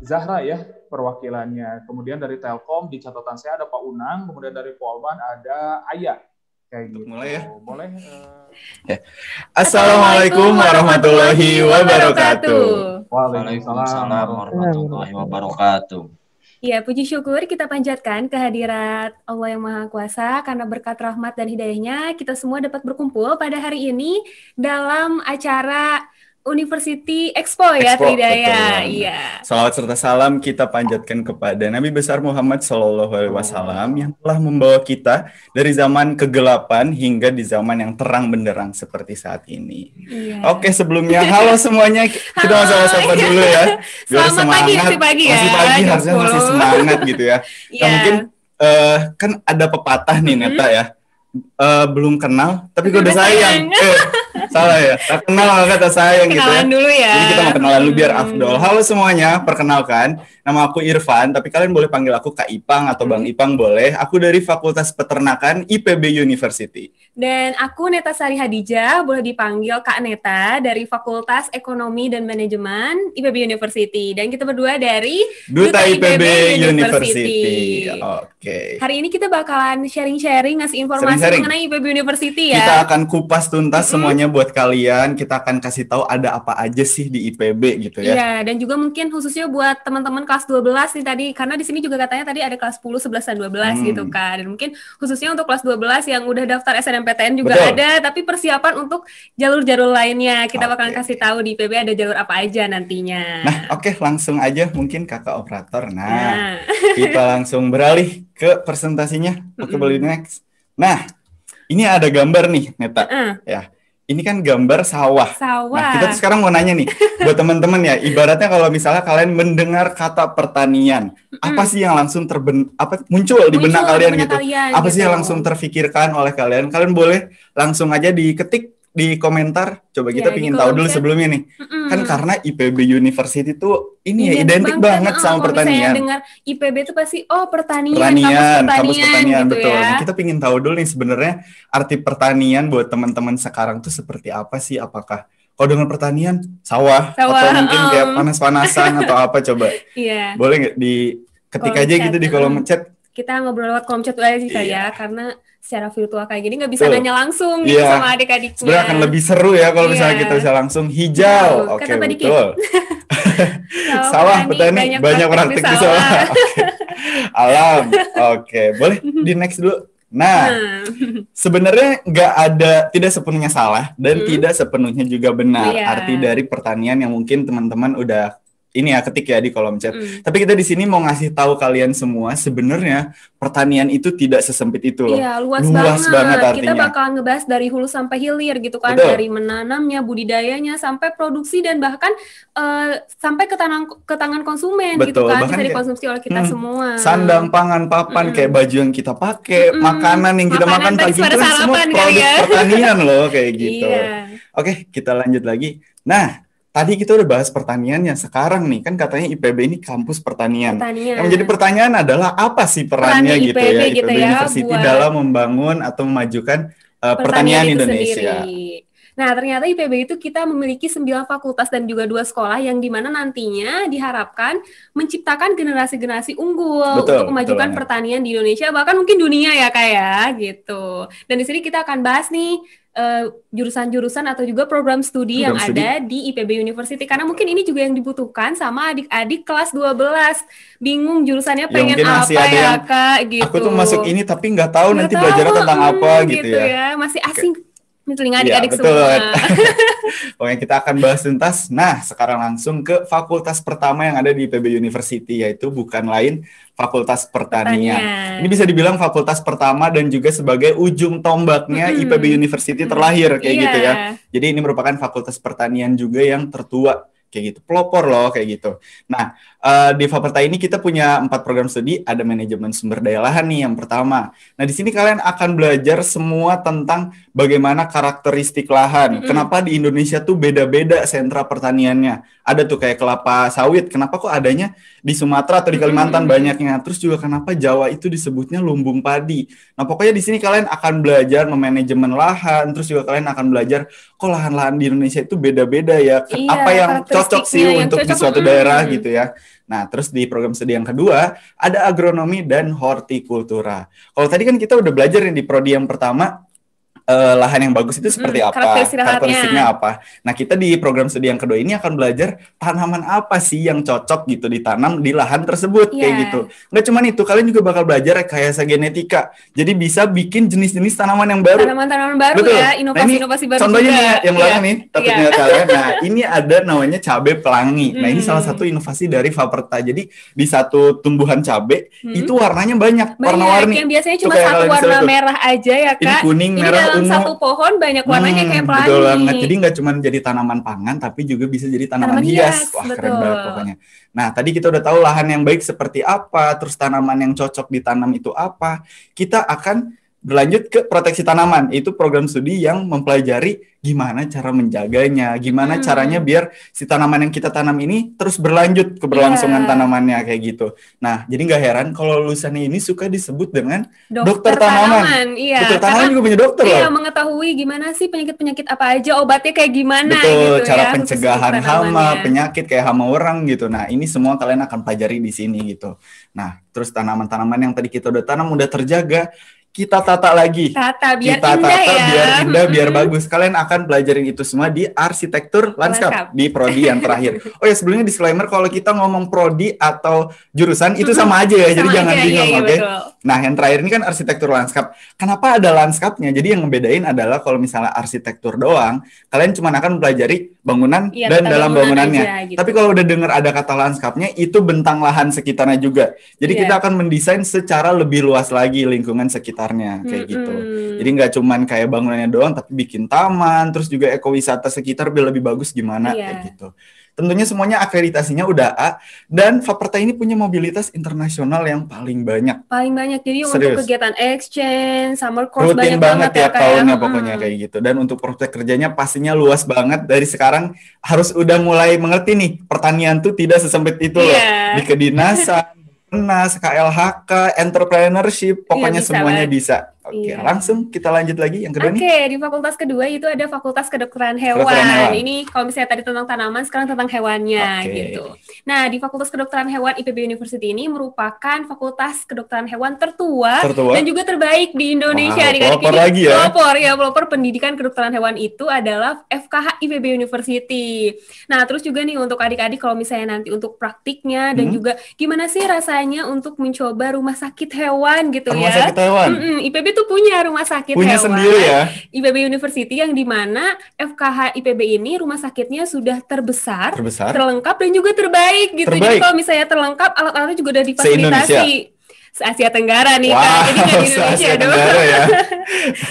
Zahra ya perwakilannya. Kemudian dari Telkom di catatan saya ada Pak Unang, kemudian dari Polban ada Ayah. Kayak Untuk gitu. mulai ya. Boleh. Ya. Assalamualaikum warahmatullahi wabarakatuh. Waalaikumsalam warahmatullahi wabarakatuh. Ya, puji syukur kita panjatkan kehadirat Allah yang Maha Kuasa karena berkat rahmat dan hidayahnya kita semua dapat berkumpul pada hari ini dalam acara University Expo ya, Tridaya. Iya. Salawat serta salam kita panjatkan kepada Nabi besar Muhammad SAW yang telah membawa kita dari zaman kegelapan hingga di zaman yang terang benderang seperti saat ini. Iya. Oke, sebelumnya halo semuanya. Kita sapa dulu ya. Biar Selamat pagi, masih pagi ya. Masih pagi, harusnya masih semangat gitu ya. Nah, mungkin kan ada pepatah nih Neta ya. Belum kenal tapi gue udah sayang. Salah ya, kenal kata sayang gitu ya. Kenalan dulu ya. Jadi kita mau kenalan dulu biar afdol. Halo semuanya, perkenalkan, nama aku Irfan, tapi kalian boleh panggil aku Kak Ipang atau Bang Ipang boleh. Aku dari Fakultas Peternakan IPB University. Dan aku Neta Sari Hadijah, boleh dipanggil Kak Neta dari Fakultas Ekonomi dan Manajemen IPB University. Dan kita berdua dari Duta IPB University. Oke. Hari ini kita bakalan sharing-sharing, ngasih informasi mengenai IPB University ya. Kita akan kupas tuntas semuanya buat kalian. Kita akan kasih tahu ada apa aja sih di IPB gitu ya. Iya, dan juga mungkin khususnya buat teman-teman kelas 12 nih tadi, karena di sini juga katanya tadi ada kelas 10, 11, dan 12 gitu kan. Dan mungkin khususnya untuk kelas 12 yang udah daftar SNMPTN juga ada, tapi persiapan untuk jalur-jalur lainnya. Kita bakalan kasih tahu di IPB ada jalur apa aja nantinya. Nah, oke, langsung aja mungkin kakak operator. Nah, kita langsung beralih ke presentasinya. Oke, boleh next. Nah, ini ada gambar nih, Neta. Ya. Ini kan gambar sawah. Nah, kita tuh sekarang mau nanya nih, buat teman-teman ya, ibaratnya kalau misalnya kalian mendengar kata pertanian, apa sih yang langsung muncul di benak kalian gitu? Apa sih yang langsung terfikirkan oleh kalian? Kalian boleh langsung aja diketik di komentar. Coba kita pingin tahu dulu sebelumnya nih. Kan karena IPB University tuh ini ya identik banget sama pertanian. Kalau dengar IPB tuh pasti pertanian, kampus pertanian gitu betul. Ya. Nah, kita pingin tahu dulu nih sebenarnya arti pertanian buat teman-teman sekarang tuh seperti apa sih? Apakah kalau dengan pertanian sawah atau mungkin kayak panas-panasan atau apa coba? Iya. Boleh nggak diketik aja gitu di kolom chat? Kita ngobrol lewat kolom chat aja sih ya, karena secara virtual kayak gini nggak bisa nanya langsung gitu sama adik-adiknya. Sebenarnya akan lebih seru ya kalau misalnya kita bisa langsung hijau. Oke, betul. Sawah, petani, banyak praktik di sawah. Alam. Oke, boleh di next dulu. Nah, sebenarnya tidak sepenuhnya salah dan tidak sepenuhnya juga benar arti dari pertanian yang mungkin teman-teman udah ini ya ketik ya di kolom chat. Tapi kita di sini mau ngasih tahu kalian semua sebenarnya pertanian itu tidak sesempit itu loh. Iya, luas banget artinya. Kita bakal ngebahas dari hulu sampai hilir gitu kan. Betul. Dari menanamnya, budidayanya sampai produksi dan bahkan sampai ke tangan konsumen. Betul, gitu kan. Bisa dikonsumsi oleh kita semua. Sandang, pangan, papan, kayak baju yang kita pakai, makanan yang kita makan pagi itu kan semua produk pertanian loh kayak gitu. Oke, kita lanjut lagi. Nah, tadi kita udah bahas pertanian yang sekarang nih, kan katanya IPB ini kampus pertanian. Yang menjadi pertanyaan adalah apa sih perannya gitu ya IPB University dalam membangun atau memajukan pertanian Indonesia. Nah, ternyata IPB itu kita memiliki 9 fakultas dan juga 2 sekolah yang dimana nantinya diharapkan menciptakan generasi-generasi unggul untuk memajukan pertanian di Indonesia, bahkan mungkin dunia ya kayak gitu. Dan di sini kita akan bahas nih jurusan-jurusan atau juga program studi yang ada di IPB University, karena mungkin ini juga yang dibutuhkan sama adik-adik kelas 12 bingung jurusannya pengen apa ya Kak gitu. Aku tuh masuk ini tapi nggak tahu nanti belajarnya tentang apa gitu ya. Masih asing telinga adik-adik semua. Pokoknya kita akan bahas tuntas. Nah, sekarang langsung ke fakultas pertama yang ada di IPB University, yaitu bukan lain Fakultas Pertanian. Ini bisa dibilang fakultas pertama dan juga sebagai ujung tombaknya IPB University terlahir kayak gitu ya. Jadi ini merupakan fakultas pertanian juga yang tertua kayak gitu, pelopor loh kayak gitu. Nah, di Faperta ini kita punya 4 program studi, ada manajemen sumber daya lahan nih yang pertama. Nah, di sini kalian akan belajar semua tentang bagaimana karakteristik lahan. Kenapa di Indonesia tuh beda-beda sentra pertaniannya. Ada tuh kayak kelapa sawit, kenapa kok adanya di Sumatera atau di Kalimantan banyaknya. Terus juga kenapa Jawa itu disebutnya lumbung padi. Nah, pokoknya di sini kalian akan belajar memanajemen lahan, terus juga kalian akan belajar kok lahan-lahan di Indonesia itu beda-beda ya. Apa yang cocok sih untuk di suatu daerah gitu ya. Nah, terus di program studi yang kedua ada agronomi dan hortikultura. Kalau tadi kan kita udah belajar nih di prodi yang pertama, lahan yang bagus itu seperti apa, karakteristiknya apa. Nah, kita di program studi yang kedua ini akan belajar tanaman apa sih yang cocok gitu ditanam di lahan tersebut, kayak gitu. Nggak cuma itu, kalian juga bakal belajar rekayasa genetika. Jadi bisa bikin jenis-jenis tanaman yang baru. Tanaman-tanaman baru. Betul. Ya, inovasi-inovasi baru. Contohnya nih yang belakang nih, topiknya kalian. Nah, ini ada namanya cabai pelangi. Nah, ini salah satu inovasi dari Faperta. Jadi di satu tumbuhan cabai itu warnanya banyak, warna-warni. Yang biasanya cuma satu warna merah aja ya, Kak. Ini kuning, merah, satu pohon banyak warnanya kayak pelangi. Betul banget. Jadi nggak cuma jadi tanaman pangan, tapi juga bisa jadi tanaman hias. Wah, betul. Keren banget pokoknya. Nah, tadi kita udah tahu lahan yang baik seperti apa, terus tanaman yang cocok ditanam itu apa. Kita akan berlanjut ke proteksi tanaman. Itu program studi yang mempelajari gimana cara menjaganya, gimana caranya biar si tanaman yang kita tanam ini terus berlanjut keberlangsungan tanamannya kayak gitu. Nah, jadi nggak heran kalau lulusannya ini suka disebut dengan dokter tanaman. Dokter tanaman juga punya dokter loh. Mengetahui gimana sih penyakit-penyakit apa aja, obatnya kayak gimana. Betul, gitu cara pencegahan hama, penyakit kayak hama orang gitu. Nah, ini semua kalian akan pelajari di sini gitu. Nah, terus tanaman-tanaman yang tadi kita udah tanam udah terjaga, kita tata lagi. Biar indah, biar bagus. Kalian akan pelajarin itu semua di arsitektur lanskap di prodi yang terakhir. Oh ya, sebelumnya disclaimer kalau kita ngomong prodi atau jurusan itu sama aja ya. Jadi jangan bingung, oke? Nah, yang terakhir ini kan arsitektur lanskap. Kenapa ada lanskapnya? Jadi yang ngebedain adalah kalau misalnya arsitektur doang, kalian cuma akan mempelajari bangunan dan dalam bangunannya. Aja, gitu. Tapi kalau udah dengar ada kata lanskapnya, itu bentang lahan sekitarnya juga. Jadi kita akan mendesain secara lebih luas lagi lingkungan sekitar kayak gitu. Jadi nggak cuman kayak bangunannya doang, tapi bikin taman, terus juga ekowisata sekitar biar lebih bagus gimana kayak gitu. Tentunya semuanya akreditasinya udah A, dan Faperta ini punya mobilitas internasional yang paling banyak. Jadi untuk kegiatan exchange, summer course rutin banget ya tahunnya pokoknya kayak gitu. Dan untuk prospek kerjanya pastinya luas banget. Dari sekarang harus udah mulai mengerti nih, pertanian tuh tidak sesempit itu loh. Di kedinasan, KLHK, entrepreneurship, pokoknya semuanya bisa. Oke, langsung kita lanjut lagi yang kedua nih. Oke, di fakultas kedua itu ada Fakultas Kedokteran Hewan. Ini kalau misalnya tadi tentang tanaman, sekarang tentang hewannya gitu. Nah, di Fakultas Kedokteran Hewan IPB University ini merupakan fakultas kedokteran hewan tertua dan juga terbaik di Indonesia. Pelopor pendidikan kedokteran hewan itu adalah FKH IPB University. Nah, terus juga nih untuk adik-adik kalau misalnya nanti untuk praktiknya dan juga gimana sih rasanya untuk mencoba rumah sakit hewan gitu rumah sakit hewan. IPB tuh punya rumah sakit hewan sendiri ya. IPB University yang dimana FKH IPB ini rumah sakitnya sudah terbesar, terlengkap dan juga terbaik gitu. Jadi kalau misalnya terlengkap, alat-alatnya juga udah difasilitasi. Asia Tenggara nih kan, jadi nggak di Indonesia doang ya.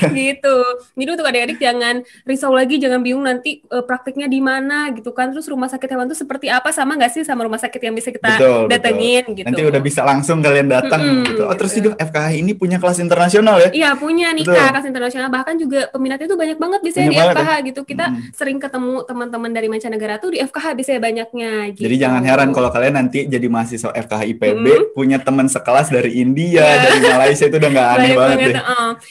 Gitu. Jadi untuk adik-adik jangan risau lagi, jangan bingung nanti praktiknya di mana gitu kan. Terus rumah sakit hewan itu seperti apa, sama nggak sih sama rumah sakit yang bisa kita datengin gitu. Nanti udah bisa langsung kalian datang gitu. Oh, terus itu FKH ini punya kelas internasional ya? Iya punya nih Kak, kelas internasional. Bahkan juga peminatnya tuh banyak banget biasanya di FKH gitu. Kita sering ketemu teman-teman dari mancanegara tuh di FKH biasanya banyaknya gitu. Jadi jangan heran kalau kalian nanti jadi mahasiswa FKH IPB punya teman sekelas dari India, dari Malaysia, itu udah nggak aneh banget deh.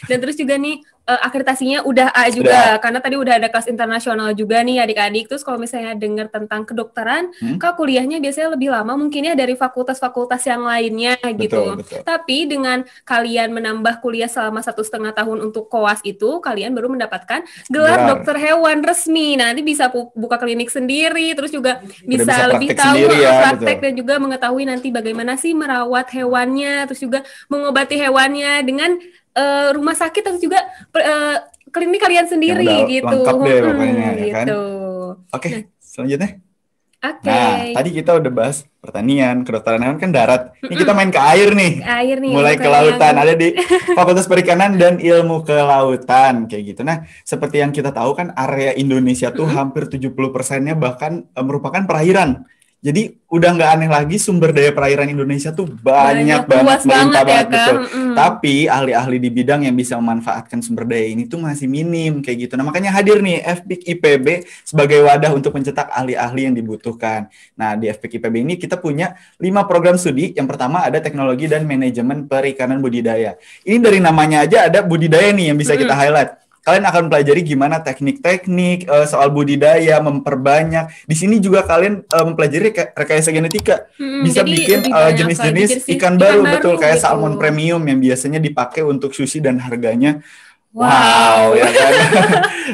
Dan terus juga nih akreditasinya udah A juga, karena tadi udah ada kelas internasional juga nih adik-adik. Terus kalau misalnya dengar tentang kedokteran, Kak kuliahnya biasanya lebih lama mungkin ya dari fakultas-fakultas yang lainnya gitu. Betul. Tapi dengan kalian menambah kuliah selama 1,5 tahun untuk koas itu, kalian baru mendapatkan gelar dokter hewan resmi. Nah, nanti bisa buka klinik sendiri, terus juga bisa lebih tahu praktek dan juga mengetahui nanti bagaimana sih merawat hewannya, terus juga mengobati hewannya dengan rumah sakit atau juga klinik kalian sendiri gitu. Lengkap deh pokoknya ya kan. Oke, selanjutnya. Nah, tadi kita udah bahas pertanian, kedokteran hewan kan darat. Ini kita main ke air nih. Mulai ke lautan, ada di Fakultas Perikanan dan Ilmu Kelautan kayak gitu. Nah, seperti yang kita tahu kan area Indonesia tuh hampir 70%-nya bahkan merupakan perairan. Jadi udah nggak aneh lagi, sumber daya perairan Indonesia tuh banyak banget, melimpah banget, betul. Tapi ahli-ahli di bidang yang bisa memanfaatkan sumber daya ini tuh masih minim kayak gitu. Nah makanya hadir nih FPIK IPB sebagai wadah untuk mencetak ahli-ahli yang dibutuhkan. Nah di FPIK IPB ini kita punya 5 program studi. Yang pertama ada teknologi dan manajemen perikanan budidaya. Ini dari namanya aja ada budidaya nih yang bisa kita highlight. kalian akan pelajari gimana teknik-teknik soal budidaya, memperbanyak. Di sini juga kalian mempelajari rekayasa genetika. Bisa bikin jenis-jenis ikan baru, betul, kayak gitu. Salmon premium yang biasanya dipakai untuk sushi dan harganya wow, ya kan?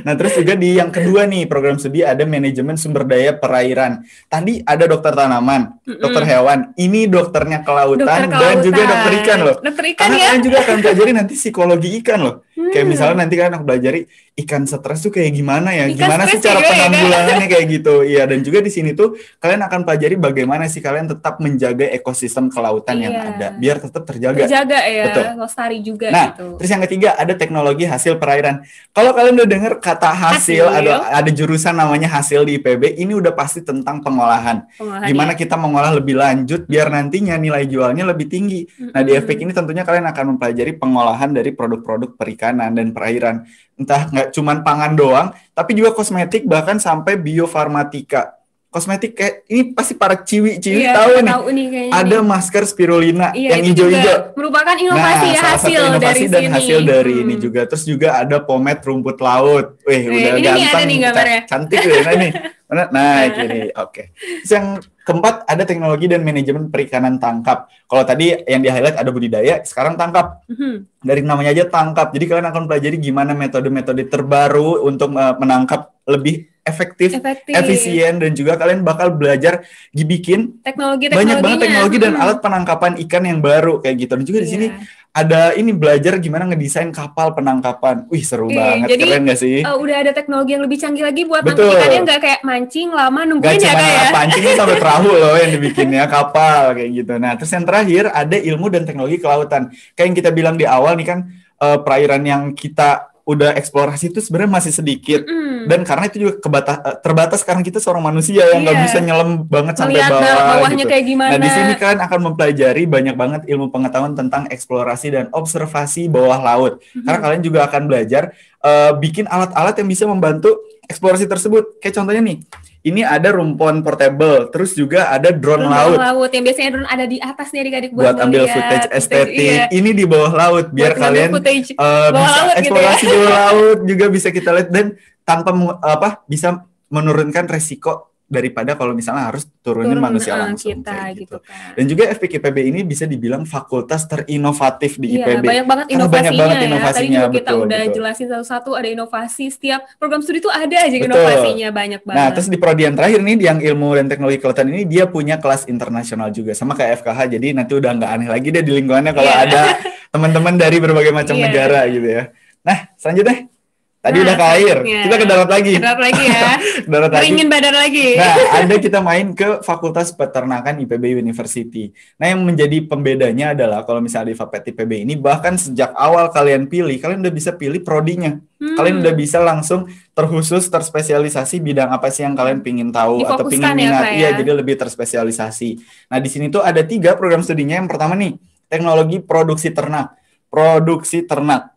Nah, terus juga di yang kedua nih, program studi ada manajemen sumber daya perairan. Tadi ada dokter tanaman, dokter hewan. Ini dokternya kelautan dan juga dokter ikan loh. Dokter ikan. Karena kalian juga akan pelajari nanti psikologi ikan loh. Kayak misalnya nanti kalian akan pelajari ikan stres tuh kayak gimana ya? Gimana sih cara penanggulangannya kayak gitu. Iya, dan juga di sini tuh kalian akan pelajari bagaimana sih kalian tetap menjaga ekosistem kelautan yang ada biar tetap terjaga. Terjaga ya, betul. Lestari juga nah, gitu. Terus yang ketiga ada teknologi hasil perairan. Kalau kalian udah dengar kata hasil, ada jurusan namanya hasil di IPB, ini udah pasti tentang pengolahan. Gimana kita mengolah lebih lanjut biar nantinya nilai jualnya lebih tinggi. Nah, di FPK ini tentunya kalian akan mempelajari pengolahan dari produk-produk perikanan dan perairan. Entah nggak cuman pangan doang, tapi juga kosmetik, bahkan sampai biofarmatika. Kosmetik kayak ini pasti para ciwi-ciwi tahu nih. Ada masker spirulina yang hijau-hijau. Merupakan inovasi hasil inovasi dari dan sini. Hasil dari ini juga. Terus juga ada pomade rumput laut. Wih, udah ganteng, cantik deh ini. Nah, gini. Oke. Terus yang keempat ada teknologi dan manajemen perikanan tangkap. Kalau tadi yang di-highlight ada budidaya, sekarang tangkap. Dari namanya aja tangkap. Jadi kalian akan pelajari gimana metode-metode terbaru untuk menangkap lebih efektif, efisien, dan juga kalian bakal belajar dibikin banyak banget teknologi dan alat penangkapan ikan yang baru kayak gitu. Dan juga di sini ada ini belajar gimana ngedesain kapal penangkapan. Wih, seru banget, jadi, keren gak sih? Udah ada teknologi yang lebih canggih lagi buat nangkep ikannya, nggak kayak mancing lama nungguin ya kayak ya. Pancingnya sampai perahu loh yang dibikinnya, kapal kayak gitu. Nah, terus yang terakhir ada ilmu dan teknologi kelautan. Kayak yang kita bilang di awal nih kan, perairan yang kita udah eksplorasi itu sebenarnya masih sedikit, dan karena itu juga terbatas karena kita seorang manusia yang nggak bisa nyelam banget sampai bawahnya gitu. Kayak gimana. Nah, di sini kan akan mempelajari banyak banget ilmu pengetahuan tentang eksplorasi dan observasi bawah laut. Karena kalian juga akan belajar bikin alat-alat yang bisa membantu eksplorasi tersebut. Kayak contohnya nih, ini ada rumpon portable, terus juga ada drone laut yang biasanya drone ada di atas nih adik-adik buat ambil footage estetik. Ini di bawah laut biar buat kalian bisa eksplorasi gitu bawah laut juga bisa kita lihat, dan tanpa bisa menurunkan resiko daripada kalau misalnya harus turunin manusia langsung gitu. Dan juga FPKIPB ini bisa dibilang fakultas terinovatif di IPB. Banyak banget inovasinya. Tadi juga kita udah jelasin satu-satu, ada inovasi, setiap program studi itu ada aja inovasinya, banyak banget. Nah, terus di prodi yang terakhir nih, yang ilmu dan teknologi kelautan ini, dia punya kelas internasional juga, sama kayak FKH, jadi nanti udah nggak aneh lagi deh di lingkungannya kalau ada teman-teman dari berbagai macam negara gitu ya. Nah, selanjutnya. Tadi udah ke air, kita ke darat lagi. Ke darat lagi ya. Ingin badan lagi. Nah, kita main ke Fakultas Peternakan IPB University. Nah, yang menjadi pembedanya adalah kalau misalnya di Fapet IPB ini, bahkan sejak awal kalian pilih, kalian udah bisa pilih prodinya. Kalian udah bisa langsung terspesialisasi bidang apa sih yang kalian pingin tahu atau pingin minat. Iya, jadi lebih terspesialisasi. Nah, di sini tuh ada 3 program studinya. Yang pertama nih, teknologi produksi ternak.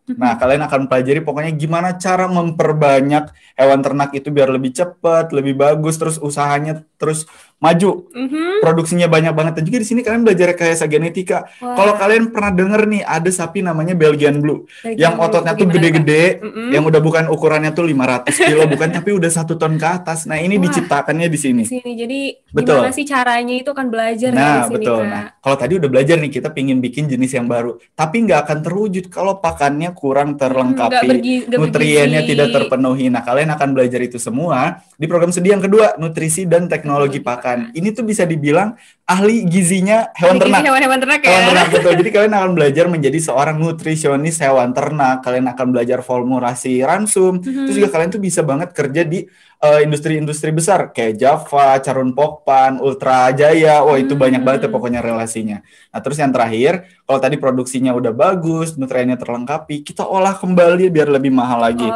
Nah, kalian akan pelajari pokoknya gimana cara memperbanyak hewan ternak itu biar lebih cepat, lebih bagus, terus usahanya terus maju. Produksinya banyak banget. Dan juga di sini kalian belajar rekayasa genetika. Kalau kalian pernah denger nih, ada sapi namanya Belgian Blue yang ototnya tuh gede-gede, yang udah bukan ukurannya tuh 500 kilo, bukan, tapi udah 1 ton ke atas. Nah, ini diciptakannya di sini. Jadi gimana sih caranya itu kan belajar di sini. Nah, kalau tadi udah belajar nih, kita pingin bikin jenis yang baru, tapi nggak akan terwujud kalau pakannya kurang terlengkapi, nutriennya tidak terpenuhi. Nah, kalian akan belajar itu semua di program studi yang kedua, nutrisi dan teknologi pakan. Ini tuh bisa dibilang ahli gizinya hewan ternak. Hewan ternak ya. Hewan ternak, betul. Jadi kalian akan belajar menjadi seorang nutrisionis hewan ternak. Kalian akan belajar formulasi ransum. Terus juga kalian tuh bisa banget kerja di industri-industri besar kayak Java, Carun Pokpan, Ultra Jaya. Wah, itu banyak banget ya pokoknya relasinya. Nah, terus yang terakhir, kalau tadi produksinya udah bagus, nutriennya terlengkapi, kita olah kembali biar lebih mahal lagi.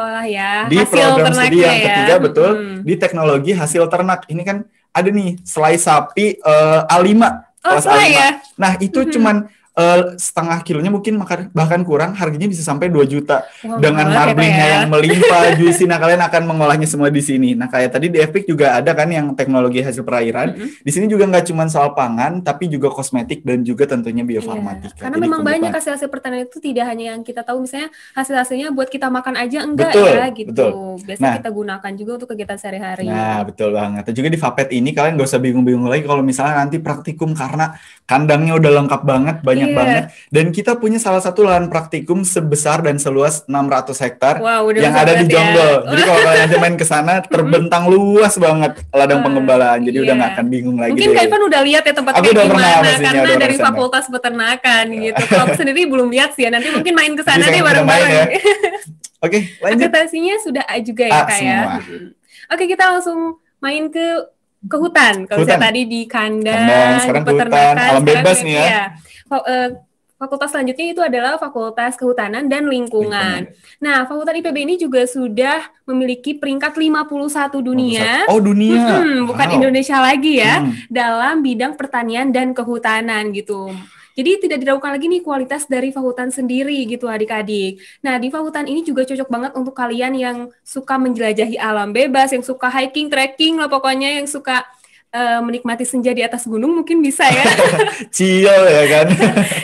Di hasil program studi yang ketiga, betul, di teknologi hasil ternak. Ini kan ada nih selai sapi A5. A5. Nah, itu cuman setengah kilonya mungkin bahkan kurang, harganya bisa sampai 2 juta. Wah, Dengan mahal marblingnya ya. yang melimpah, juicy. Nah, kalian akan mengolahnya semua di sini. Nah, kayak tadi di Epic juga ada kan yang teknologi hasil perairan. Di sini juga nggak cuma soal pangan, tapi juga kosmetik dan juga tentunya biofarmatika. Karena Jadi memang banyak kebutuhan. hasil pertanian itu tidak hanya yang kita tahu, misalnya hasil-hasilnya buat kita makan aja enggak Betul, ya gitu. betul. Biasanya Nah, kita gunakan juga untuk kegiatan sehari-hari. Nah, betul banget. Dan juga di Vapet ini kalian gak usah bingung-bingung lagi kalau misalnya nanti praktikum, karena kandangnya udah lengkap banget, banyak Iya. banget. Dan kita punya salah satu lahan praktikum sebesar dan seluas 600 hektar Wow, udah yang besar ada di banget ya. Jonggol. Jadi kalau kalian nanti main ke sana, terbentang luas banget ladang Wah, pengembalaan. Jadi udah iya. nggak akan bingung lagi Mungkin deh. Kak Ivan udah lihat ya tempatnya Aku kayak udah pernah gimana, pastinya, karena udah dari pernah. Fakultas Peternakan gitu. Kalau aku sendiri belum lihat sih ya, nanti mungkin main ke sana Bisa deh kita main bareng-bareng. ya. Oke, lanjut. Akreditasinya sudah A juga ya A Kak ya. semua. Oke, kita langsung main ke hutan. Kalau Hutan. saya tadi di kandang, Kandang, sekarang di ke hutan, peternakan, alam sekarang bebas nih ya. iya. Fakultas selanjutnya itu adalah Fakultas Kehutanan dan Lingkungan. Nah, Fakultas IPB ini juga sudah memiliki peringkat 51 dunia. Oh, dunia. Bukan Wow. Indonesia lagi ya, Hmm. dalam bidang pertanian dan kehutanan gitu. Jadi tidak diragukan lagi nih kualitas dari Fakultan sendiri gitu adik-adik. Nah, di Fakultan ini juga cocok banget untuk kalian yang suka menjelajahi alam bebas, yang suka hiking, trekking lah pokoknya, yang suka menikmati senja di atas gunung mungkin bisa ya. Chill ya kan.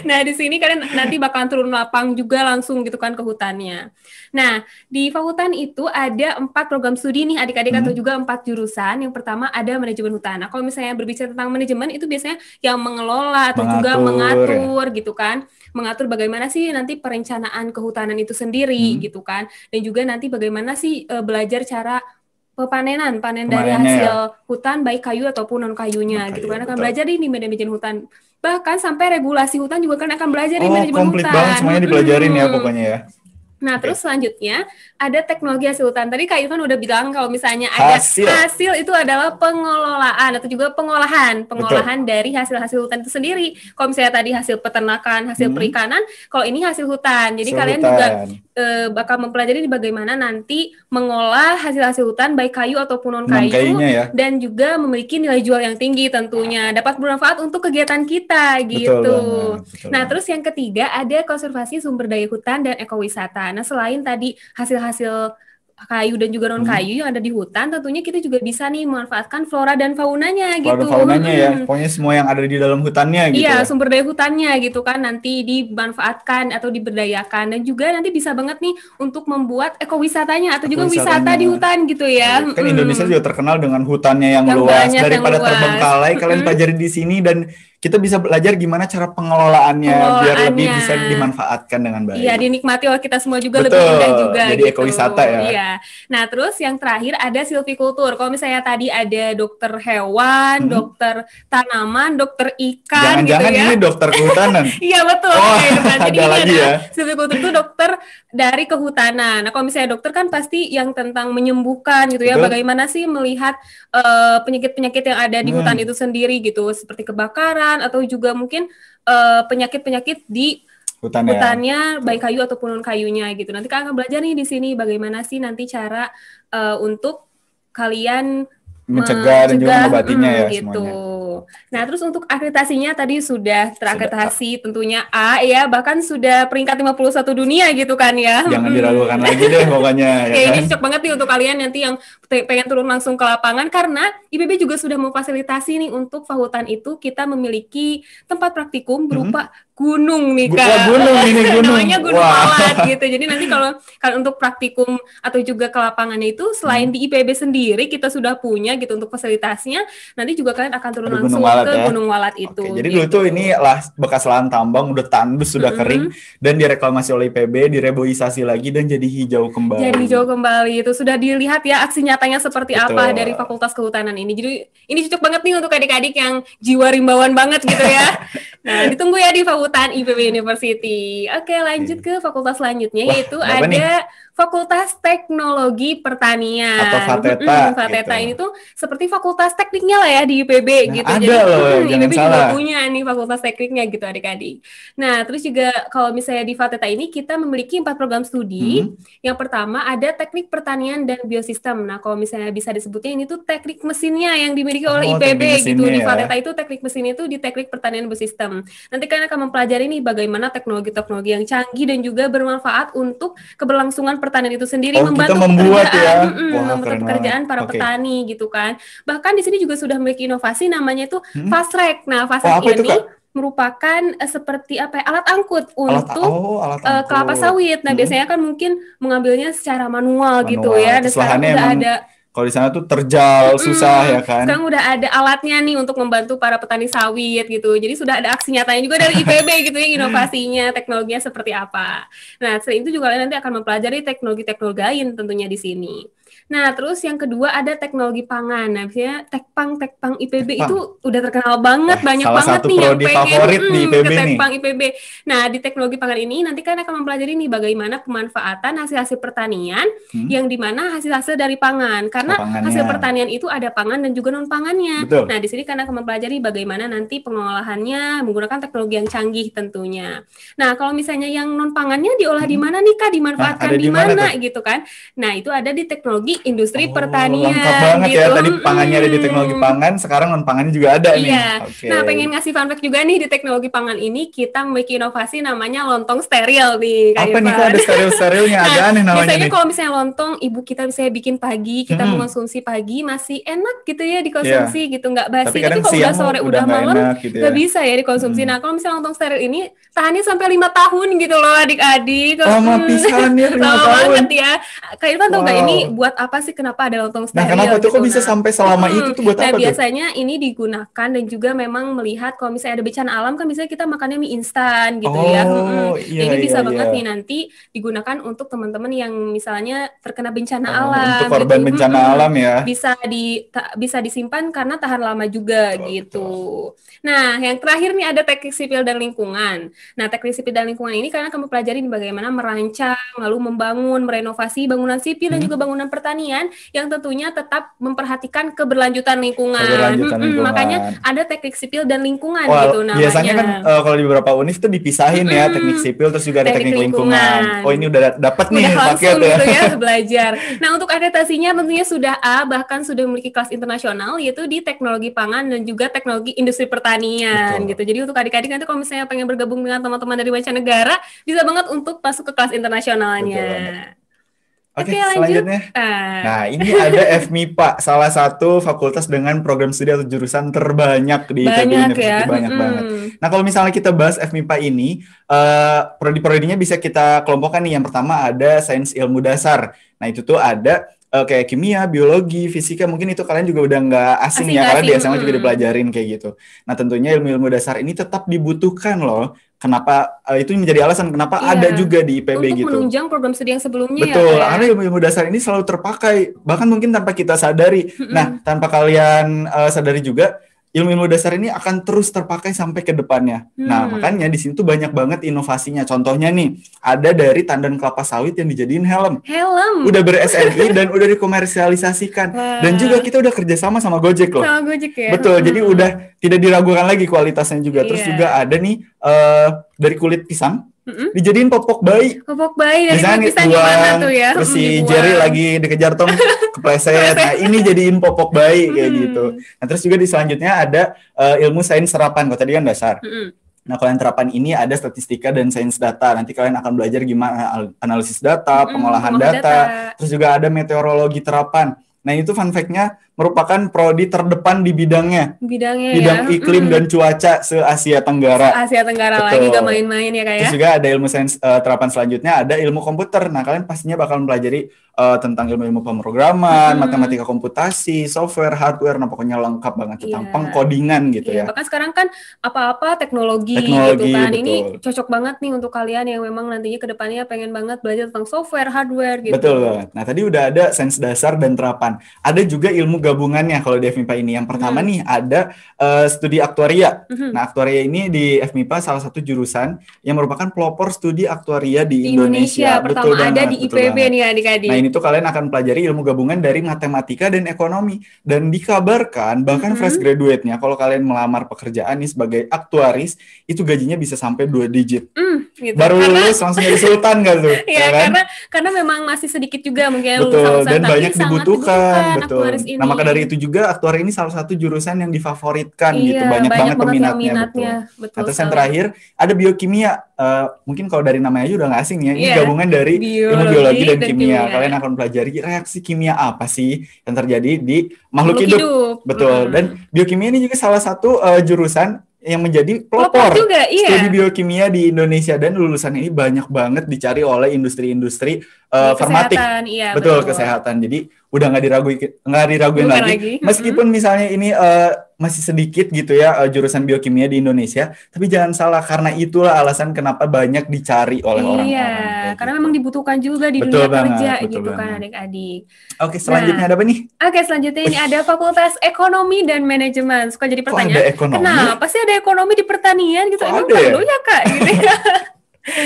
Nah, di sini kalian nanti bakalan turun lapang juga langsung gitu kan ke hutannya. Nah, di fakultas itu ada 4 program studi nih adik-adik atau juga 4 jurusan. Yang pertama ada manajemen hutan. Nah, kalau misalnya berbicara tentang manajemen itu biasanya yang mengelola atau juga mengatur gitu kan. Mengatur bagaimana sih nanti perencanaan kehutanan itu sendiri gitu kan. Dan juga nanti bagaimana sih belajar cara panen dari hasil hutan baik kayu ataupun non kayunya gitu kan, akan belajar di manajemen hutan, bahkan sampai regulasi hutan juga kan akan belajar di manajemen hutan. Komplit banget semuanya dipelajarin ya pokoknya ya. Nah, terus selanjutnya ada teknologi hasil hutan. Tadi Kak Ivan udah bilang kalau misalnya ada hasil itu adalah pengelolaan atau juga pengolahan dari hasil-hasil hutan itu sendiri. Kalau misalnya tadi hasil peternakan, hasil perikanan, kalau ini hasil hutan. Jadi kalian juga bakal mempelajari bagaimana nanti mengolah hasil-hasil hutan baik kayu ataupun non kayu ya. Dan juga memiliki nilai jual yang tinggi tentunya, dapat bermanfaat untuk kegiatan kita gitu. Betul. Nah, terus yang ketiga ada konservasi sumber daya hutan dan ekowisata. Nah, selain tadi hasil-hasil kayu dan juga non kayu yang ada di hutan, tentunya kita juga bisa nih memanfaatkan flora dan faunanya gitu. Faunanya ya, pokoknya semua yang ada di dalam hutannya gitu. Iya, sumber daya hutannya gitu kan nanti dimanfaatkan atau diberdayakan, dan juga nanti bisa banget nih untuk membuat ekowisatanya atau juga wisata di hutan gitu ya. Kan Indonesia juga terkenal dengan hutannya yang luas, daripada terbengkalai kalian pelajari di sini dan kita bisa belajar gimana cara pengelolaannya biar lebih bisa dimanfaatkan dengan baik. Iya, dinikmati oleh kita semua juga. Betul, lebih indah juga. Jadi gitu. Ekowisata ya. Iya. Nah, terus yang terakhir ada silvikultur. Kalau misalnya tadi ada dokter hewan, dokter tanaman, dokter ikan Jangan-jangan gitu ya. Ini dokter kehutanan. Iya, betul. Jadi ada lagi ya. Silvikultur itu dokter dari kehutanan. Nah, kalau misalnya dokter kan pasti yang tentang menyembuhkan gitu ya. Bagaimana sih melihat penyakit-penyakit yang ada di hutan itu sendiri gitu, seperti kebakaran atau juga mungkin penyakit-penyakit di hutannya baik kayu ataupun non kayunya gitu. Nanti kan akan belajar nih di sini bagaimana sih nanti cara untuk kalian mencegah dan juga mengobatinya ya gitu. Semuanya. Nah, terus untuk akreditasinya tadi sudah terakreditasi tentunya A ya, bahkan sudah peringkat 51 dunia gitu kan ya. Jangan diragukan lagi deh pokoknya. Ya, ini cocok banget nih untuk kalian nanti yang pengen turun langsung ke lapangan, karena IPB juga sudah memfasilitasi nih untuk fakultas itu kita memiliki tempat praktikum berupa gunung nih Kak. Gunung. Namanya Gunung Alat gitu. Jadi nanti kalau untuk praktikum atau juga ke lapangannya itu selain di IPB sendiri kita sudah punya gitu untuk fasilitasnya, nanti juga kalian akan turun langsung ke Gunung Walat itu. Jadi dulu tuh ini lah bekas lahan tambang udah tandus, sudah kering dan direklamasi oleh IPB, direboisasi lagi dan jadi hijau kembali. Jadi hijau kembali itu sudah dilihat ya aksi nyatanya seperti apa dari Fakultas Kehutanan ini. Jadi ini cocok banget nih untuk adik-adik yang jiwa rimbawan banget gitu ya. Nah, ditunggu ya di Fakultas IPB University. Oke, lanjut ke fakultas selanjutnya, yaitu ada Fakultas Teknologi Pertanian atau FATETA. FATETA gitu. Ini tuh seperti fakultas tekniknya lah ya di IPB gitu. Ada jadi loh, IPB juga punya nih fakultas tekniknya gitu adik-adik. Nah, terus juga kalau misalnya di FATETA ini kita memiliki 4 program studi. Yang pertama ada Teknik Pertanian dan Biosistem. Nah, kalau misalnya bisa disebutnya ini tuh teknik mesinnya yang dimiliki oleh IPB gitu. Di FATETA itu teknik mesin itu di Teknik Pertanian Biosistem. Nanti kalian akan mempelajari nih bagaimana teknologi-teknologi yang canggih dan juga bermanfaat untuk keberlangsungan pertanian itu sendiri, membantu pekerjaan para petani gitu kan. Bahkan di sini juga sudah memiliki inovasi namanya itu fast track. Nah, fast track ini merupakan seperti alat angkut untuk kelapa sawit. Nah, biasanya kan mungkin mengambilnya secara manual gitu ya. Dan sekarang udah ada. Kalau di sana tuh terjal, susah ya kan. Sekarang udah ada alatnya nih untuk membantu para petani sawit gitu. Jadi sudah ada aksi nyatanya juga dari IPB gitu ya, inovasinya, teknologinya seperti apa. Nah, selain itu juga kalian nanti akan mempelajari teknologi-teknologi lain tentunya di sini. Nah, terus yang kedua ada teknologi pangan. Nah, biasanya Tekpang IPB itu udah terkenal banget, banyak banget nih yang pengen ke Tekpang IPB. Nah, di teknologi pangan ini nanti kalian akan mempelajari nih bagaimana pemanfaatan hasil-hasil pertanian yang dimana hasil-hasil dari pangan. Karena hasil pertanian itu ada pangan dan juga non-pangannya. Betul. Nah, di sini kalian akan mempelajari bagaimana nanti pengolahannya menggunakan teknologi yang canggih tentunya. Nah, kalau misalnya yang non-pangannya diolah di mana nih Kak? Dimanfaatkan di mana gitu kan? Nah, itu ada di teknologi industri pertanian. Lengkap banget gitu. Ya, tadi pangannya ada di teknologi pangan, sekarang non-pangannya juga ada nih. Nah, pengen ngasih fun fact juga nih, di teknologi pangan ini kita memiliki inovasi namanya lontong steril nih. Apa nih kok ada steril-sterilnya? Ada aneh namanya biasanya nih. Kalau misalnya lontong, ibu kita bisa bikin pagi, kita mengonsumsi pagi, masih enak gitu ya dikonsumsi gitu, nggak basi. Tapi kalau udah sore, udah malam, nggak bisa ya dikonsumsi. Nah, kalau misalnya lontong steril ini, tahannya sampai 5 tahun gitu loh adik-adik. Lama pisan ya, 5 tahun. Lama banget ya. Kak Irfan tau nggak ini buat apa sih, kenapa ada lontong steril? Nah, kenapa tuh kok bisa sampai selama itu tuh buat apa tuh? Nah, biasanya ini digunakan dan juga memang melihat kalau misalnya ada bencana alam kan misalnya kita makannya mie instan gitu ya. Ini bisa banget nih nanti digunakan untuk teman-teman yang misalnya terkena bencana alam. Untuk korban gitu. Bencana alam ya. Bisa disimpan karena tahan lama juga gitu. Nah, yang terakhir nih ada teknik sipil dan lingkungan. Nah, teknik sipil dan lingkungan ini karena kamu pelajari bagaimana merancang, lalu membangun, merenovasi bangunan sipil dan juga bangunan pertanian yang tentunya tetap memperhatikan keberlanjutan lingkungan. Makanya ada teknik sipil dan lingkungan gitu namanya. Biasanya kan kalau di beberapa univ itu dipisahin ya, teknik sipil terus juga ada teknik lingkungan. Oh, ini udah dapat nih paket gitu ya belajar. Nah, untuk akreditasinya tentunya sudah A, bahkan sudah memiliki kelas internasional yaitu di teknologi pangan dan juga teknologi industri pertanian gitu. Jadi untuk adik-adik nanti kalau misalnya pengen bergabung dengan teman-teman dari mancanegara, bisa banget untuk masuk ke kelas internasionalnya. Oke, selanjutnya. Nah, ini ada FMIPA, salah satu fakultas dengan program studi atau jurusan terbanyak di IPB University, banyak banget. Nah, kalau misalnya kita bahas FMIPA ini, prodi-prodinya bisa kita kelompokkan nih. Yang pertama ada sains ilmu dasar. Nah, itu tuh ada kayak kimia, biologi, fisika, mungkin itu kalian juga udah nggak asing ya, karena di SMA juga dipelajarin kayak gitu. Nah, tentunya ilmu-ilmu dasar ini tetap dibutuhkan loh. Kenapa itu menjadi alasan kenapa ada juga di IPB untuk gitu. Untuk menunjang program studi yang sebelumnya. Betul, karena ilmu-ilmu dasar ini selalu terpakai, bahkan mungkin tanpa kita sadari. Nah, tanpa kalian sadari juga, ilmu-ilmu dasar ini akan terus terpakai sampai ke depannya. Nah, makanya di sini tuh banyak banget inovasinya. Contohnya nih, ada dari tandan kelapa sawit yang dijadiin helm. Udah ber-SNI dan udah dikomersialisasikan. Dan juga kita udah kerjasama sama Gojek loh. Sama Gojek ya. Betul, jadi udah tidak diragukan lagi kualitasnya juga. Terus juga ada nih dari kulit pisang. Dijadiin popok bayi. Popok bayi dari kulit pisang gimana tuh ya? Terus si Jerry lagi dikejar Tom kepleset. Nah, ini jadiin popok bayi kayak gitu. Nah, terus juga di selanjutnya ada ilmu sains serapan. Kalau tadi kan dasar. Nah, kalau yang terapan ini ada statistika dan sains data. Nanti kalian akan belajar gimana analisis data, pengolahan data. Terus juga ada meteorologi terapan. Nah, itu fun fact-nya merupakan prodi terdepan di bidang iklim dan cuaca se-Asia Tenggara. Asia Tenggara lagi gak main-main ya Kak ya. Terus juga ada ilmu sains terapan selanjutnya, ada ilmu komputer. Nah, kalian pastinya bakal mempelajari tentang ilmu-ilmu pemrograman, matematika komputasi, software, hardware, nah pokoknya lengkap banget tentang pengkodingan gitu ya. Bahkan sekarang kan apa-apa teknologi gitu kan. Betul. Ini cocok banget nih untuk kalian yang memang nantinya ke depannya pengen banget belajar tentang software, hardware gitu. Betul banget. Nah, tadi udah ada sains dasar dan terapan. Ada juga ilmu gabungannya kalau di FMIPA ini. Yang pertama nih ada studi aktuaria. Nah, aktuaria ini di FMIPA salah satu jurusan yang merupakan pelopor studi aktuaria di Indonesia. Pertama ada di IPB nih adik-adik. Nah, ini tuh kalian akan pelajari ilmu gabungan dari matematika dan ekonomi. Dan dikabarkan bahkan fresh graduate-nya kalau kalian melamar pekerjaan nih sebagai aktuaris, itu gajinya bisa sampai 2 digit. Gitu. Baru lulus langsung jadi sultan gak tuh? Iya, kan? karena memang masih sedikit juga mungkin betul, dan banyak dibutuhkan. Betul. Nah, maka dari itu juga aktuari ini salah satu jurusan yang difavoritkan gitu, banyak banget peminatnya. Betul. Terus yang terakhir ada biokimia. Mungkin kalau dari namanya aja udah nggak asing ya, ini gabungan dari ilmu biologi dan kimia. Kalian akan pelajari reaksi kimia apa sih yang terjadi di makhluk hidup. Betul. Dan biokimia ini juga salah satu jurusan yang menjadi pelopor juga, studi biokimia di Indonesia, dan lulusan ini banyak banget dicari oleh industri-industri farmatik. Betul, kesehatan. Jadi udah nggak diraguin lagi. Meskipun misalnya ini masih sedikit gitu ya jurusan biokimia di Indonesia, tapi jangan salah, karena itulah alasan kenapa banyak dicari oleh orang-orang. Karena memang dibutuhkan juga di dunia kerja gitu kan adik-adik. Oke, selanjutnya ada apa nih? Oke, selanjutnya ini ada Fakultas Ekonomi dan Manajemen. Suka jadi pertanyaan, kenapa sih ada ekonomi di pertanian gitu? Emang perlu ya Kak? Gitu ya.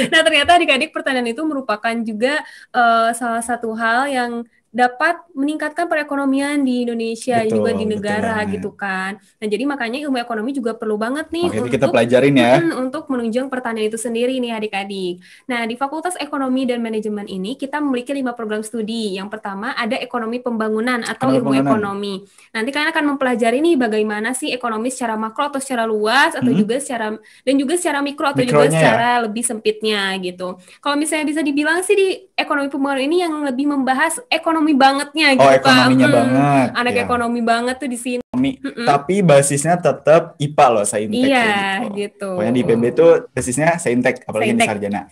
Nah, ternyata adik-adik pertanian itu merupakan juga salah satu hal yang dapat meningkatkan perekonomian di Indonesia, juga di negara gitu kan. Nah, jadi makanya ilmu ekonomi juga perlu banget nih untuk kita pelajarin ya. Untuk menunjang pertanian itu sendiri nih adik-adik. Nah, di Fakultas Ekonomi dan Manajemen ini kita memiliki 5 program studi. Yang pertama ada ekonomi pembangunan atau ilmu ekonomi. Nanti kalian akan mempelajari nih bagaimana sih ekonomi secara makro atau secara luas atau juga secara mikro atau juga secara lebih sempitnya gitu. Kalau misalnya bisa dibilang sih di ekonomi pembangunan ini yang lebih membahas ekonomi bangetnya gitu kan. Ekonominya banget. Anak ekonomi banget tuh di sini. Tapi basisnya tetap IPA loh, Saintek. Iya, gitu. Pokoknya di IPB tuh basisnya Saintek, apalagi di sarjana.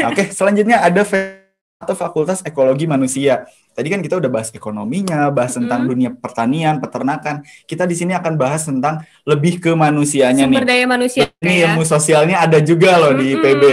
Oke, selanjutnya ada atau Fakultas Ekologi Manusia. Tadi kan kita udah bahas ekonominya, bahas tentang dunia pertanian, peternakan. Kita di sini akan bahas tentang lebih ke manusianya nih. Sumber daya manusia. Ini ilmu sosialnya ada juga loh di IPB.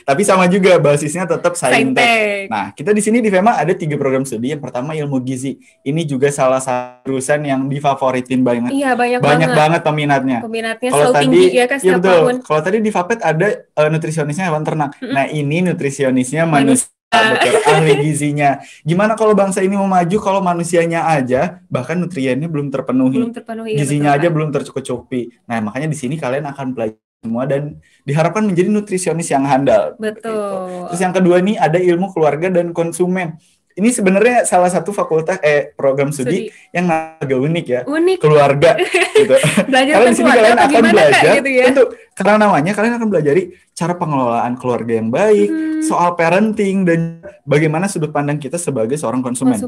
Tapi sama juga basisnya tetap Saintek. Nah, kita di sini di FEMA ada 3 program studi. Yang pertama ilmu gizi. Ini juga salah satu jurusan yang difavoritin banget. Iya, banyak banget peminatnya. Kalau selalu tinggi ya kan setiap tahun. Kalau tadi di FAPET ada nutrisionisnya hewan ternak. Nah, ini nutrisionisnya manusia. Betul, ahli gizinya. Gimana kalau bangsa ini mau maju kalau manusianya aja bahkan nutriennya belum terpenuhi, gizinya aja belum tercukupi. Nah, makanya di sini kalian akan belajar semua dan diharapkan menjadi nutrisionis yang handal. Betul. Gitu. Terus yang kedua nih ada ilmu keluarga dan konsumen. Ini sebenarnya salah satu fakultas program studi yang agak unik ya. Keluarga gitu. Karena di sini kalian akan belajar gitu ya? Tentu, karena namanya kalian akan belajar cara pengelolaan keluarga yang baik, soal parenting, dan bagaimana sudut pandang kita sebagai seorang konsumen.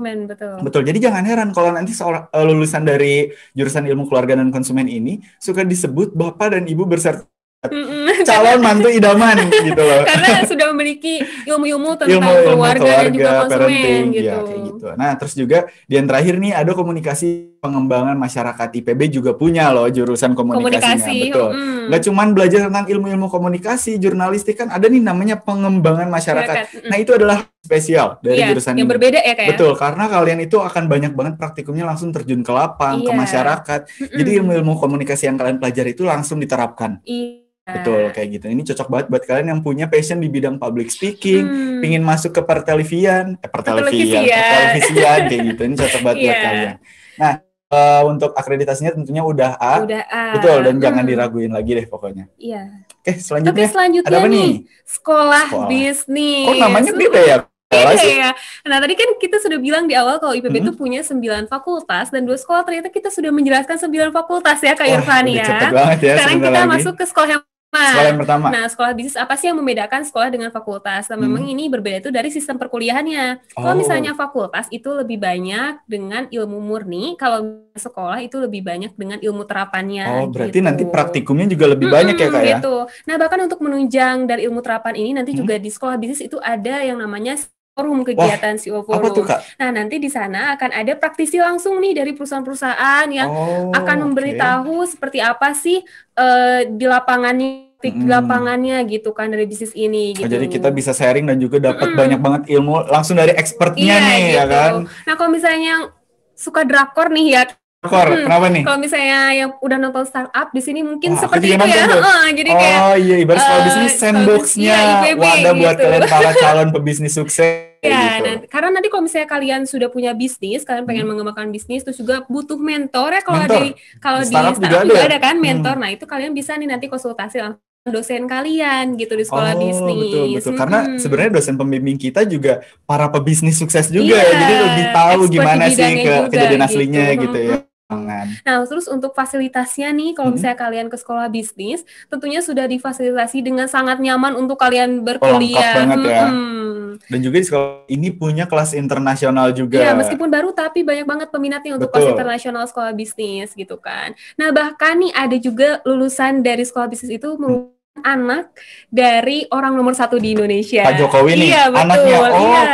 Betul. Jadi jangan heran kalau nanti lulusan dari jurusan ilmu keluarga dan konsumen ini suka disebut bapak dan ibu berserta calon mantu idaman gitu loh. Karena sudah memiliki ilmu-ilmu tentang keluarga dan juga konsumen gitu. Ya, kayak gitu. Nah, terus juga di yang terakhir nih ada komunikasi pengembangan masyarakat. IPB juga punya loh jurusan komunikasinya. Betul. Nggak cuman belajar tentang ilmu-ilmu komunikasi, jurnalistik, kan ada nih namanya pengembangan masyarakat. Nah, itu adalah spesial dari jurusan yang ini. Berbeda ya kayak. Betul, karena kalian itu akan banyak banget praktikumnya langsung terjun ke lapang, ke masyarakat. Jadi ilmu-ilmu komunikasi yang kalian pelajari itu langsung diterapkan. Betul, kayak gitu. Ini cocok banget buat kalian yang punya passion di bidang public speaking, pingin masuk ke pertelevisian kayak gitu. Ini cocok banget buat kalian. Nah, untuk akreditasinya tentunya udah A. Betul, dan jangan diraguin lagi deh pokoknya. Iya. Oke, selanjutnya ada apa nih? Sekolah bisnis. Kok namanya beda ya? Iya. Nah, tadi kan kita sudah bilang di awal kalau IPB itu punya 9 fakultas dan 2 sekolah, ternyata kita sudah menjelaskan 9 fakultas ya Kak Irfan ya. Cepet banget ya. Sekarang kita masuk ke sekolah yang pertama. Nah, sekolah bisnis apa sih yang membedakan sekolah dengan fakultas? Nah, memang ini berbeda itu dari sistem perkuliahannya. Kalau misalnya fakultas itu lebih banyak dengan ilmu murni, kalau sekolah itu lebih banyak dengan ilmu terapannya. Berarti nanti praktikumnya juga lebih banyak ya Kak ya? Gitu. Nah, bahkan untuk menunjang dari ilmu terapan ini nanti juga di sekolah bisnis itu ada yang namanya forum kegiatan CEO Forum. Apa tuh, Kak? Nah, nanti di sana akan ada praktisi langsung nih dari perusahaan-perusahaan yang akan memberitahu seperti apa sih di lapangannya gitu kan dari bisnis ini gitu. Jadi kita bisa sharing dan juga dapat banyak banget ilmu langsung dari expertnya nih gitu. Ya kan. Nah, kalau misalnya suka drakor nih ya. Kenapa nih? Kalau misalnya yang udah nonton startup di sini mungkin seperti itu ya. Jadi kayak ibarat sekolah bisnis sandbox-nya wadah buat kalian para calon pebisnis sukses. Ya, gitu. Karena nanti kalau misalnya kalian sudah punya bisnis, kalian pengen mengembangkan bisnis, terus juga butuh mentor ya kalau di startup juga ada kan mentor. Nah, itu kalian bisa nih nanti konsultasi langsung dosen kalian gitu di sekolah bisnis. Betul. Karena sebenarnya dosen pembimbing kita juga para pebisnis sukses juga ya. Jadi lebih tahu gimana sih kejadian aslinya gitu ya. Nah, terus untuk fasilitasnya nih, kalau misalnya kalian ke sekolah bisnis, tentunya sudah difasilitasi dengan sangat nyaman untuk kalian berkuliah. Lengkap banget ya. Dan juga di sekolah ini punya kelas internasional juga. Iya, meskipun baru tapi banyak banget peminatnya untuk kelas internasional sekolah bisnis gitu kan. Nah, bahkan nih ada juga lulusan dari sekolah bisnis itu anak dari orang nomor 1 di Indonesia. Pak Jokowi nih, anaknya.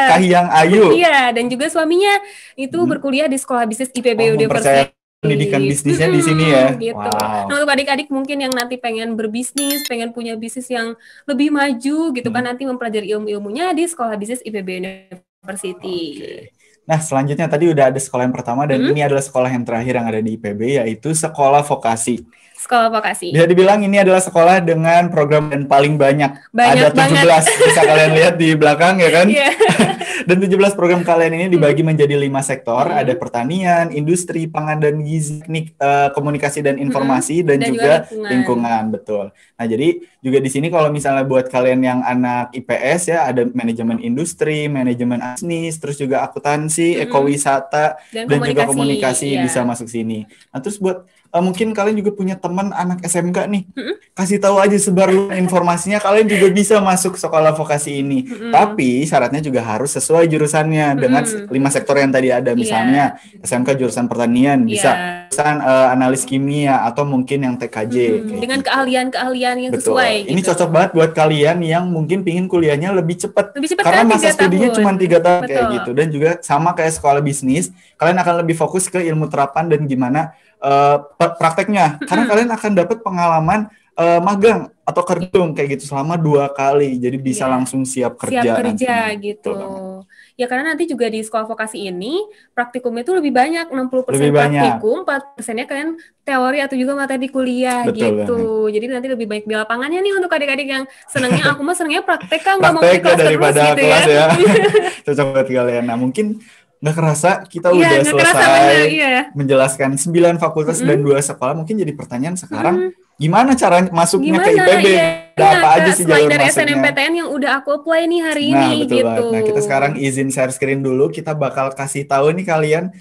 Kahiyang Ayu. Iya, dan juga suaminya itu berkuliah di sekolah bisnis IPB University. Pendidikan bisnisnya di sini ya. Gitu. Nah, untuk adik-adik mungkin yang nanti pengen berbisnis, pengen punya bisnis yang lebih maju gitu kan, nanti mempelajari ilmu-ilmunya di sekolah bisnis IPB University. Nah, selanjutnya tadi udah ada sekolah yang pertama dan ini adalah sekolah yang terakhir yang ada di IPB, yaitu sekolah vokasi. Sekolah vokasi. Bisa dibilang ini adalah sekolah dengan program yang paling banyak. Ada 17, banget. Bisa kalian lihat di belakang ya kan? Yeah. Dan 17 program kalian ini dibagi menjadi 5 sektor, ada pertanian, industri, pangan dan gizi, teknik, komunikasi dan informasi, dan juga lingkungan, betul. Nah, jadi juga di sini kalau misalnya buat kalian yang anak IPS ya, ada manajemen industri, manajemen bisnis, terus juga akuntansi, ekowisata, dan juga komunikasi bisa masuk sini. Nah, terus buat mungkin kalian juga punya teman anak SMK nih, kasih tahu aja, sebar informasinya, kalian juga bisa masuk sekolah vokasi ini. Tapi syaratnya juga harus sesuai jurusannya dengan 5 sektor yang tadi ada, misalnya SMK jurusan pertanian, bisa jurusan analis kimia atau mungkin yang TKJ. Dengan keahlian-keahlian yang sesuai. Ini cocok banget buat kalian yang mungkin pingin kuliahnya lebih cepat. kan Karena masa studinya cuma 3 tahun kayak gitu. Dan juga sama kayak sekolah bisnis, kalian akan lebih fokus ke ilmu terapan dan gimana prakteknya, karena kalian akan dapat pengalaman magang atau kerjung kayak gitu selama 2 kali, jadi bisa langsung siap kerja gitu. Ya karena nanti juga di sekolah vokasi ini praktikumnya itu lebih banyak, 60% praktikum, 4%-nya kalian teori atau juga materi kuliah gitu. Jadi nanti lebih baik di lapangannya nih untuk adik-adik yang senangnya, aku mah senangnya praktek kan, nggak mau di kelas daripada terus gitu kelas ya. Cocok buat kalian. Nah, mungkin nggak kerasa kita udah selesai menjelaskan 9 fakultas dan 2 sekolah. Mungkin jadi pertanyaan sekarang, gimana cara masuknya ke IPB? Ada apa aja sih jalur dari masuknya? SNMPTN yang udah aku apply nih hari ini betul gitu. banget. Nah, kita sekarang izin share screen dulu. Kita bakal kasih tahu nih kalian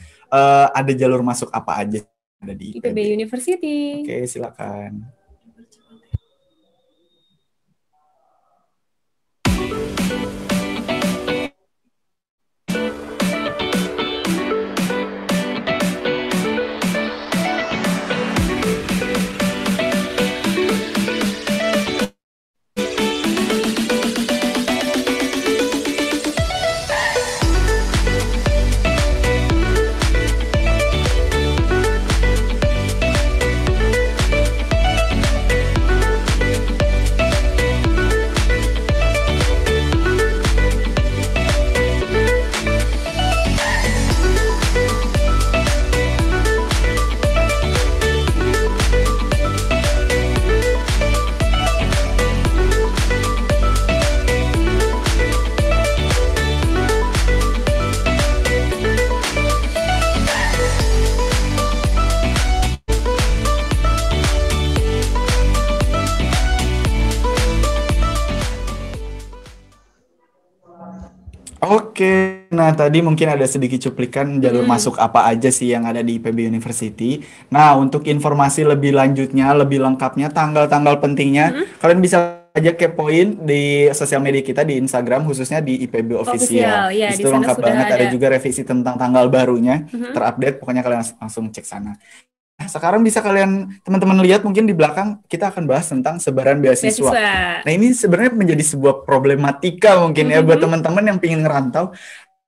ada jalur masuk apa aja ada di IPB University. Oke, silakan. Oke, nah tadi mungkin ada sedikit cuplikan jalur masuk apa aja sih yang ada di IPB University. Nah, untuk informasi lebih lanjutnya, lebih lengkapnya, tanggal-tanggal pentingnya, kalian bisa aja kepoin di sosial media kita di Instagram, khususnya di IPB Official. Ya, itu lengkap banget, ada juga revisi tentang tanggal barunya, terupdate, pokoknya kalian langsung cek sana. Sekarang bisa kalian teman-teman lihat mungkin di belakang kita akan bahas tentang sebaran beasiswa. Nah, ini sebenarnya menjadi sebuah problematika mungkin ya buat teman-teman yang pengen ngerantau.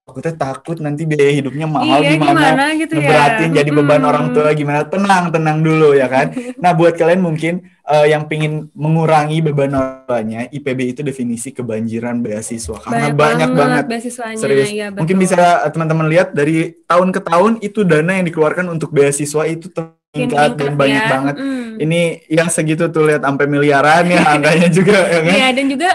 Aku takut nanti biaya hidupnya mahal, gimana gitu ngeberatin jadi beban orang tua, gimana. Tenang dulu ya kan. Nah, buat kalian mungkin yang pengen mengurangi beban orang tuanya, IPB itu definisi kebanjiran beasiswa karena banyak banget serius. Ya, mungkin bisa teman-teman lihat dari tahun ke tahun itu dana yang dikeluarkan untuk beasiswa itu meningkat dan banyak banget. Ini yang segitu tuh, lihat sampai miliaran ya angkanya juga ya kan. Iya, dan juga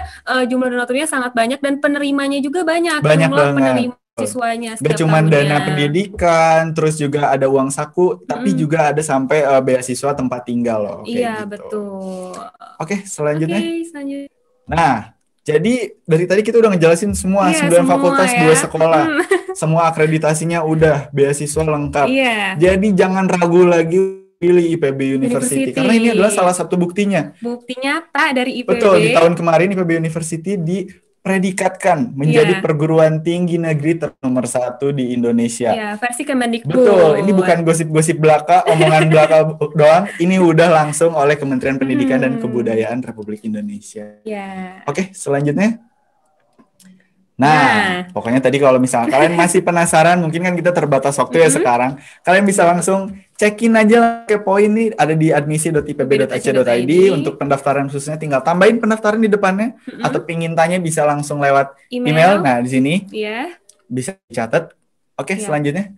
jumlah donaturnya sangat banyak dan penerimanya juga banyak. Banyak banget. Penerima siswanya gak cuma dana pendidikan, terus juga ada uang saku, tapi juga ada sampai beasiswa tempat tinggal loh. Iya, gitu. betul. Oke, selanjutnya. Oke, selanjutnya. Nah, jadi dari tadi kita udah ngejelasin semua, Iya, 9 semua fakultas, ya. 2 sekolah. Semua akreditasinya udah, beasiswa lengkap. Iya. Jadi jangan ragu lagi pilih IPB University. Karena ini adalah salah satu buktinya. Bukti nyata dari IPB. Betul, di tahun kemarin IPB University dipredikatkan menjadi perguruan tinggi negeri nomor 1 di Indonesia. Iya, versi Kemendikbud. Betul, ini bukan gosip-gosip belaka, omongan belaka doang. Ini udah langsung oleh Kementerian Pendidikan dan Kebudayaan Republik Indonesia. Iya. Oke, selanjutnya. Nah, pokoknya tadi kalau misalnya kalian masih penasaran, mungkin kan kita terbatas waktu ya sekarang. Kalian bisa langsung check-in aja ke poin nih, ada di admisi.ipb.ac.id. Untuk pendaftaran khususnya tinggal tambahin pendaftaran di depannya, atau pingin tanya bisa langsung lewat email. Nah, di sini bisa dicatat. Oke, selanjutnya.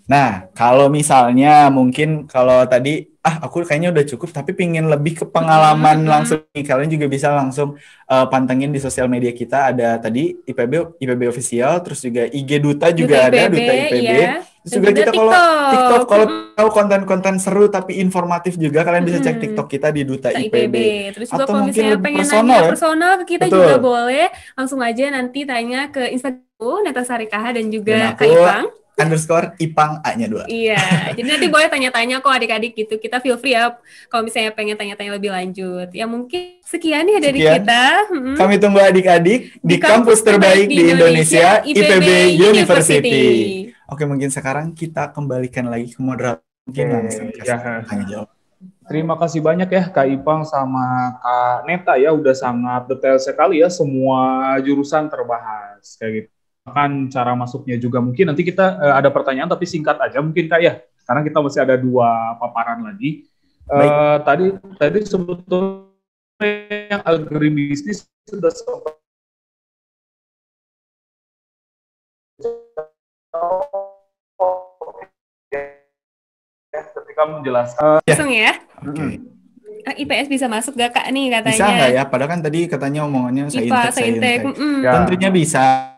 Nah, kalau misalnya mungkin kalau tadi aku kayaknya udah cukup tapi pingin lebih ke pengalaman langsung nih, kalian juga bisa langsung pantengin di sosial media kita, ada tadi IPB official, terus juga IG Duta juga ada, Duta IPB. Terus juga kita kalau TikTok kalau tahu konten-konten seru tapi informatif juga, kalian bisa cek TikTok kita di Duta IPB. Terus juga kalau misalnya pengen nanya personal ke kita juga boleh, langsung aja nanti tanya ke Instagram Neta Sarikaha dan juga Kak Ipang. _Ipang A-nya 2. Iya, jadi nanti boleh tanya-tanya kok adik-adik gitu. Kita feel free ya kalau misalnya pengen tanya-tanya lebih lanjut. Ya mungkin sekian ya dari kita. Kami tunggu adik-adik di kampus terbaik di Indonesia, IPB University. Oke, mungkin sekarang kita kembalikan lagi ke moderator. Mungkin langsung tanya jawab. Terima kasih banyak ya Kak Ipang sama Kak Neta ya, udah sangat detail sekali ya, semua jurusan terbahas kayak gitu. Kan cara masuknya juga mungkin nanti kita ada pertanyaan tapi singkat aja mungkin Kak ya, karena kita masih ada 2 paparan lagi. Tadi sebetulnya yang agribisnis sudah sempat ketika menjelaskan. Langsung ya. IPS bisa masuk gak Kak nih katanya? Bisa nggak ya? Padahal kan tadi katanya omongannya Saintek. Tentunya bisa.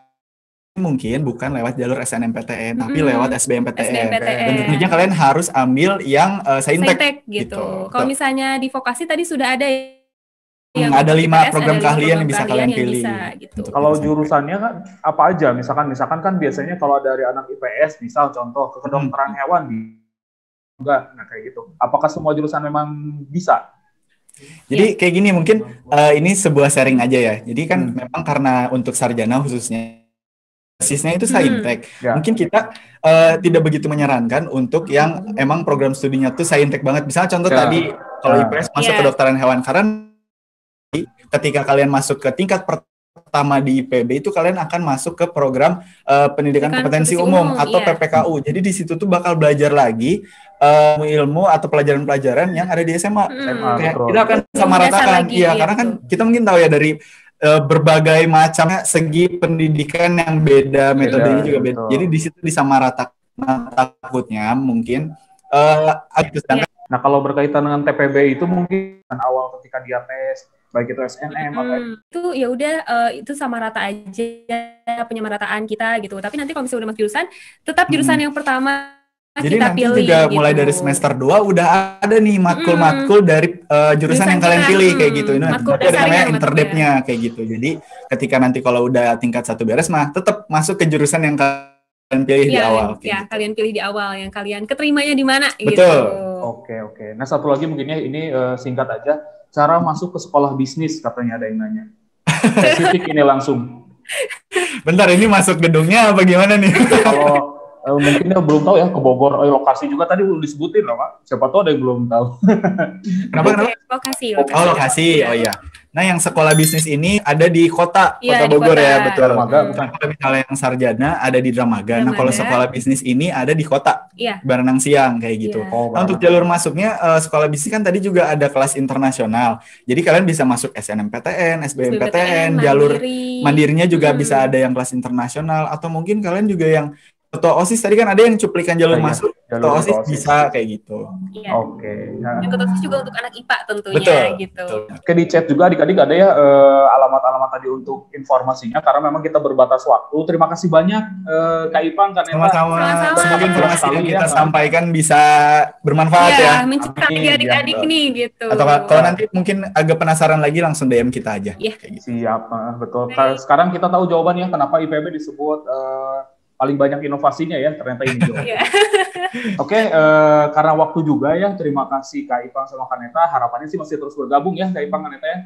Mungkin bukan lewat jalur SNMPTN, tapi lewat SBMPTN. Dan tentunya kalian harus ambil yang Saintek gitu. Kalau misalnya di vokasi tadi sudah ada ada 5 program keahlian yang bisa kalian pilih. Gitu. Kalau jurusannya kan apa aja? Misalkan kan biasanya kalau dari anak IPS, misal contoh ke kedokteran hewan enggak, nah kayak gitu. Apakah semua jurusan memang bisa? Jadi kayak gini mungkin ini sebuah sharing aja ya. Jadi kan memang karena untuk sarjana khususnya basisnya itu Saintek. Mungkin kita tidak begitu menyarankan untuk yang emang program studinya tuh Saintek banget. Misalnya contoh tadi kalau IPS masuk ke kedokteran hewan, karena ketika kalian masuk ke tingkat pertama di IPB itu kalian akan masuk ke program pendidikan kompetensi umum atau PPKU. Jadi di situ tuh bakal belajar lagi ilmu atau pelajaran-pelajaran yang ada di SMA. Kita akan sama ratakan, karena kan kita mungkin tahu ya dari berbagai macam segi pendidikan yang beda, metodenya juga beda. Jadi di situ disamaratakan. Takutnya mungkin Nah, kalau berkaitan dengan TPB itu mungkin awal ketika dia tes, baik itu SNM atau itu ya udah itu sama rata aja penyamarataan kita gitu. Tapi nanti kalau misalnya udah masuk jurusan, tetap jurusan yang pertama jadi kita nanti pilih, juga gitu. Mulai dari semester 2 udah ada nih matkul-matkul dari jurusan yang kalian pilih kayak gitu. Ini nanti ada namanya interdepnya kayak gitu. Jadi ketika nanti kalau udah tingkat 1 beres mah tetap masuk ke jurusan yang kalian pilih di awal. Ya, gitu. Kalian pilih di awal yang kalian keterimanya di mana gitu. Betul. Oke. Nah, satu lagi mungkin ya ini singkat aja. Cara masuk ke sekolah bisnis katanya ada yang nanya. Spesifik ini langsung. Bentar, ini masuk gedungnya apa gimana nih? Kalau mungkin ya belum tahu ya ke Bogor, lokasi juga tadi belum disebutin loh Pak. Siapa tahu ada yang belum tahu. Kenapa? Lokasi. Lokasi. Oh iya. Nah, yang sekolah bisnis ini ada di kota Bogor ya, betul. Dramaga, kalau misalnya yang sarjana ada di Dramaga. Nah, kalau sekolah bisnis ini ada di kota, Baranang Siang kayak gitu. Nah, untuk jalur masuknya sekolah bisnis kan tadi juga ada kelas internasional. Jadi kalian bisa masuk SNMPTN, SBMPTN, jalur mandirinya juga bisa ada yang kelas internasional, atau mungkin kalian juga yang Ketua OSIS tadi kan ada yang cuplikan jalur masuk, ketua OSIS bisa kayak gitu. Iya. Oke. Yang ketua OSIS juga untuk anak IPA tentunya. Betul, gitu. betul. Oke, di chat juga adik-adik ada ya alamat-alamat tadi untuk informasinya, karena memang kita berbatas waktu. Terima kasih banyak Kak Ipang, Kak Neta. Sama-sama. Semoga informasi yang kita sampaikan bisa bermanfaat ya. Menciptakan adik-adik nih gitu. Atau kalau nanti mungkin agak penasaran lagi langsung DM kita aja. Iya. Gitu. Siap, betul. Sekarang kita tahu jawabannya kenapa IPB disebut paling banyak inovasinya ya, ternyata ini juga. Oke, karena waktu juga ya, terima kasih Kak Ipang sama Kak Neta. Harapannya sih masih terus bergabung ya Kak Ipang, Kak Neta ya.